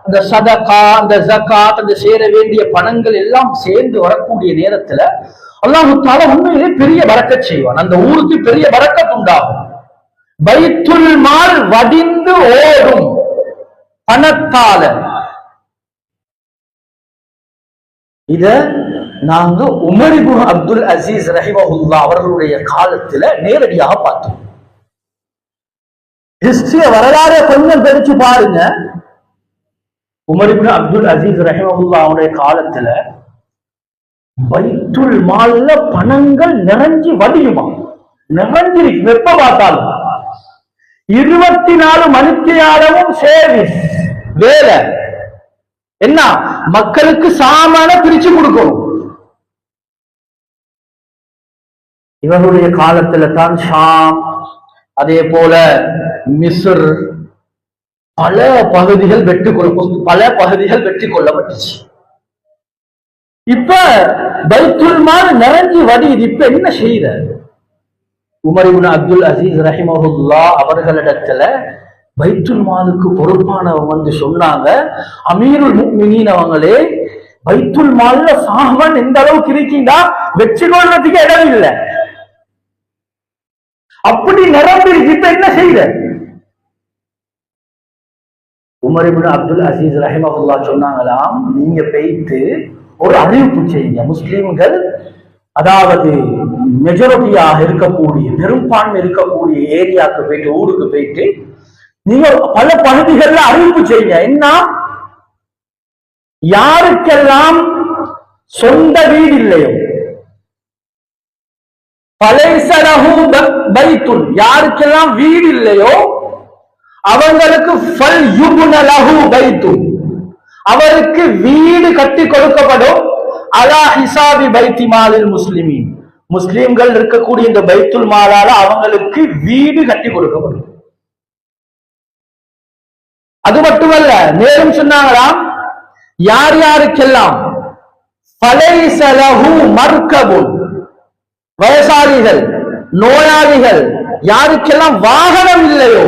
அந்த சதகா, அந்த ஜகாத், அந்த சேர வேண்டிய பணங்கள் எல்லாம் சேர்ந்து வரக்கூடிய நேரத்துல அல்லாஹ் தஆலா உண்மையிலே பெரிய பரக்கத் செய்வான். அந்த ஊருக்கு பெரிய பரக்கத் உண்டாகும். பைத்துல் மால் வடிந்து ஓடும் பணத்தால. இத நாங்க உமர் இப்னு அப்துல் அசீஸ் ரஹிமஹுல்லாஹ் அவர்களுடைய காலத்துல நேரடியாக பார்த்தோம். ஹிஸ்டரிய வரலாறு கொஞ்சம் படிச்சு பாருங்க. உமர் இப்னு அப்துல் அசீஸ் ரஹிமஹுல்லாஹ் அவருடைய காலத்துல பைத்துல் மால்ல பணங்கள் நிறைஞ்சு வடியுமா, நிறைஞ்சிருக்கு. எப்ப பார்த்தாலும் 24 மணித்தியாலமும் சேவிஸ் வேலை. என்ன, மக்களுக்கு சாமான பிரிச்சு கொடுக்கணும். இவருடைய காலத்துல தான் ஷாம், அதே போல மிஸ்ர் பல பகுதிகள் வெற்றி கொள்ளப்பட்டுச்சு. இப்ப பைத்துல் மால் நிறைஞ்சு வடியுது. இப்ப என்ன செய்யற? உமர் இப்னு அப்துல் அசீஸ் ரஹிமஹுல்லாஹ் அவர்களிடத்துல பைத்துல் மாலுக்கு பொறுப்பானவங்க வந்து சொன்னாங்க, அமீருல் முஃமினீன் அவங்களே, பைத்துல் மால்ல சாமான் எந்த அளவுக்கு இருக்கீங்களா, வெற்றி கொள்றதுக்கு இடம் இல்லை, அப்படி நிரம்பிருக்கு. இப்ப என்ன செய்யற? உமர் இப்னு அப்துல் அசீஸ் ரஹிமஹுல்லாஹ் சொன்னாங்களாம், நீங்க போயிட்டு ஒரு அறிவிப்பு செய்யுங்க. முஸ்லிம்கள், அதாவது மெஜாரிட்டியாக இருக்கக்கூடிய, பெரும்பான்மை இருக்கக்கூடிய ஏரியாவுக்கு போயிட்டு, ஊருக்கு போயிட்டு நீங்க பல பகுதிகளில் அறிவிப்பு செய்யுங்க. என்ன, யாருக்கெல்லாம் சொந்த வீடு இல்லையோ, யாருக்கெல்லாம் வீடு இல்லையோ அவங்களுக்கு அவருக்கு வீடு கட்டி கொடுக்கப்படும். அலா ஹிசாபி பைத்தி மாலில் முஸ்லிமீன், முஸ்லிம்கள் இருக்கக்கூடிய இந்த பைத்துல் மாலால அவங்களுக்கு வீடு கட்டி கொடுக்கப்படும். அது மட்டுமல்ல, மேலும் சொன்னாங்களாம், யார் யாருக்கெல்லாம் வயசாளிகள், நோயாளிகள், யாருக்கெல்லாம் வாகனம் இல்லையோ,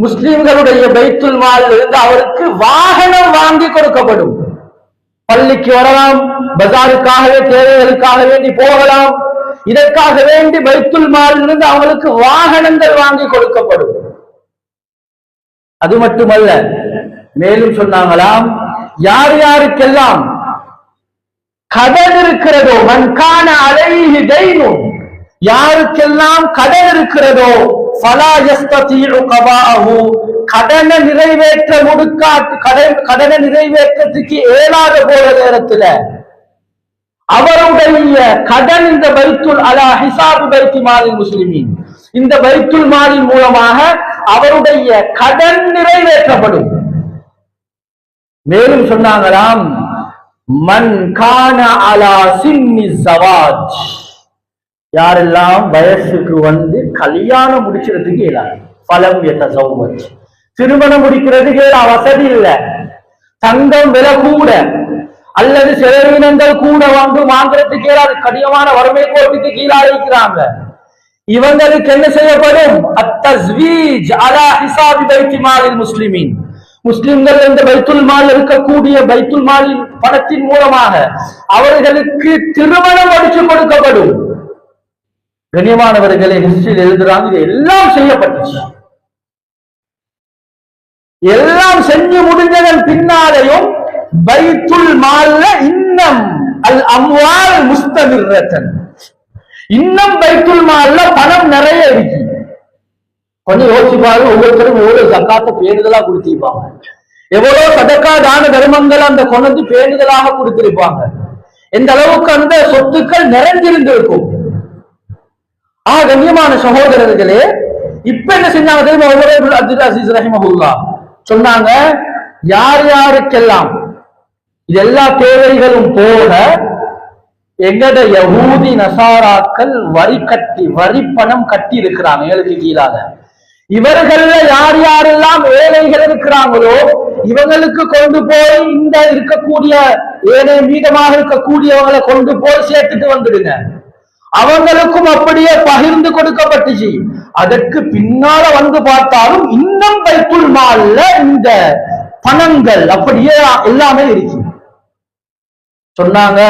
முஸ்லிம்களுடைய பைத்துல் மாலில் இருந்து அவருக்கு வாகனம் வாங்கி கொடுக்கப்படும். பள்ளிக்கு வரலாம், பஜாருக்காகவே தேவைகளுக்காக வேண்டி போகலாம், இதற்காக வேண்டி பைத்துல் மாலில் இருந்து அவங்களுக்கு வாகனங்கள் வாங்கி கொடுக்கப்படும். அது மட்டுமல்ல, மேலும் சொன்னாங்களாம், யார் யாருக்கெல்லாம் கடன் இருக்கிறதோ, மன்கான அலைஹி தைனுன், யாருக்கெல்லாம் கடன் இருக்கிறதோ, ஃபலா யஸ்ததீஉ கபாஅஹு, கடனை நிறைவேற்ற கடனை நிறைவேற்றத்துக்கு இயலாத போற நேரத்துல அவருடைய கடன் இந்த பைத்துல் அலா ஹிசாபு பைத்தி மாலில் முஸ்லிமீன், இந்த பைத்துல் மாலின் மூலமாக அவருடைய கடன் நிறைவேற்றப்படும். மேலும் சொன்னாங்களாம், மன் கான அலா சின்னி ஸவாஜ், யாரெல்லாம் வயசுக்கு வந்து கல்யாணம் முடிக்கிறதுக்கு இயலாது, ஃபலம் யதஸவ்வஜ், திருமணம் முடிக்கிறதுக்கு வசதி இல்லை, தங்கம் விலை கூட அல்லது செலவினங்கள் கூட வாங்குறதுக்கு இயலாது, கடினமான வறுமை கோட்டுக்கு கீழாக இருக்கிறாங்க. இவங்களுக்கு என்ன செய்யப்படும்? அத்தஸ்வீஜ் அலா ஹிசாபி பைத்தி மாலில் முஸ்லிமீன், முஸ்லிம்கள் இந்த பைத்துல் மால் இருக்கக்கூடிய பைத்துல் மாலின் பணத்தின் மூலமாக அவர்களுக்கு திருமணம் முடிச்சு கொடுக்கப்படும். கண்ணியமானவர்களை ஹிஸ்டரியில் எழுதுறாங்க, இது எல்லாம் செய்யப்பட்டுச்சு. எல்லாம் செஞ்சு முடிஞ்சதன் பின்னாலேயும் பைத்துல் மால்ல இன்னும் அல் அம்வால் முஸ்தமிர்ரத்தன், இன்னும் பைத்துல் மால்ல பணம் நிறைய இருக்கு. கொஞ்சம் யோசிப்பாரு, ஒவ்வொருத்தரும் எவ்வளவு ஜக்காத்தை பேணுதலா கொடுத்திருப்பாங்க, எவ்வளவு சதக்கா தான தர்மங்கள் அந்த கொண்டு பேணுதலாக கொடுத்திருப்பாங்க, எந்த அளவுக்கு அந்த சொத்துக்கள் நிறைஞ்சிருந்திருக்கும். கண்ணியமான சகோதரர்களே, இப்ப என்ன செஞ்சாங்க தெரியுமா? உமர் இப்னு அப்துல் அசீஸ் ரஹிமஹுல்லாஹ் சொன்னாங்க, யார் யாருக்கெல்லாம் இது எல்லா தேவைகளும் போக எங்கட யஹூதி நசாராக்கள் வரி பணம் கட்டி இருக்கிறாங்க எங்களுக்கு கீழாக, இவர்கள யார் யாரெல்லாம் ஏழைகள் இருக்கிறாங்களோ இவங்களுக்கு கொண்டு போய் இந்த இருக்கக்கூடிய ஏழை மீதமாக இருக்கக்கூடியவங்களை கொண்டு போய் சேர்த்துட்டு வந்துடுங்க. அவங்களுக்கும் அப்படியே பகிர்ந்து கொடுக்கப்பட்டுச்சு. அதற்கு பின்னால வந்து பார்த்தாலும் இன்னும் பைத்துல் மால்ல இந்த பணங்கள் அப்படியே எல்லாமே இருக்கு. சொன்னாங்க,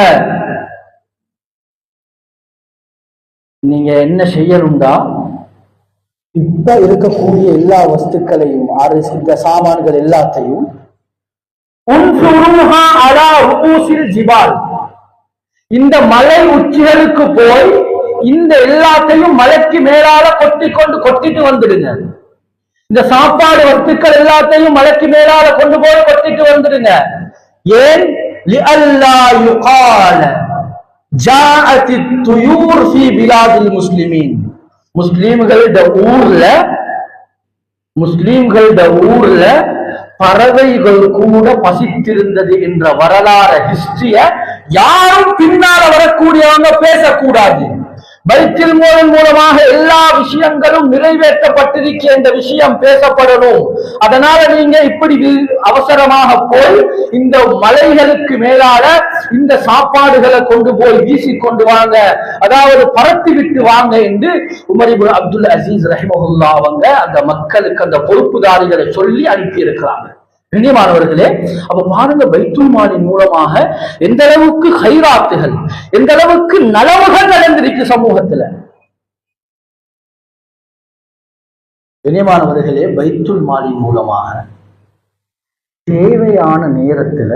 நீங்க என்ன செய்யணும்டா, இப்ப இருக்கக்கூடிய எல்லா வஸ்துக்களையும் இந்த சாமான்கள் எல்லாத்தையும் ஜிபால், இந்த மலை உச்சிகளுக்கு போய் இந்த எல்லாத்தையும் மலைக்கு மேலால கொட்டிட்டு வந்துடுங்க. இந்த சாப்பாடு வஸ்துக்கள் எல்லாத்தையும் மலைக்கு மேலால கொண்டு போய் கொட்டிட்டு வந்துடுங்க. ஏன்? லிஅல்லா யுகால ஜாஅத் துயூர் ஃபீ பிலாதில் முஸ்லிமீன், முஸ்லிம்களோட ஊர்ல பறவைகள் கூட பசித்திருந்தது என்ற வரலாறு ஹிஸ்டரிய யாரும் பின்னால வரக்கூடியவங்க பேசக்கூடாது. பைத்துல் மால் மூலமாக எல்லா விஷயங்களும் நிறைவேற்றப்பட்டிருக்க இந்த விஷயம் பேசப்படணும். அதனால நீங்க இப்படி அவசரமாக போய் இந்த மலைகளுக்கு மேலால இந்த சாப்பாடுகளை கொண்டு போய் வீசி கொண்டு வாங்க, அதாவது பரத்தி விட்டு வாங்க என்று உமர் இப்னு அப்துல் அசீஸ் ரஹிமஹுல்லாஹ் அவங்க அந்த மக்களுக்கு, அந்த பொறுப்புதாரிகளை சொல்லி அனுப்பி இருக்கிறாங்க. கண்ணியமானவர்களே, அப்ப பாருங்க, பைத்துல் மாலின் மூலமாக எந்த அளவுக்கு ஹைராத்துகள், எந்த அளவுக்கு நலவுகள் நடந்திருக்கு சமூகத்துல. கண்ணியமானவர்களே, பைத்துல் மாலின் மூலமாக தேவையான நேரத்துல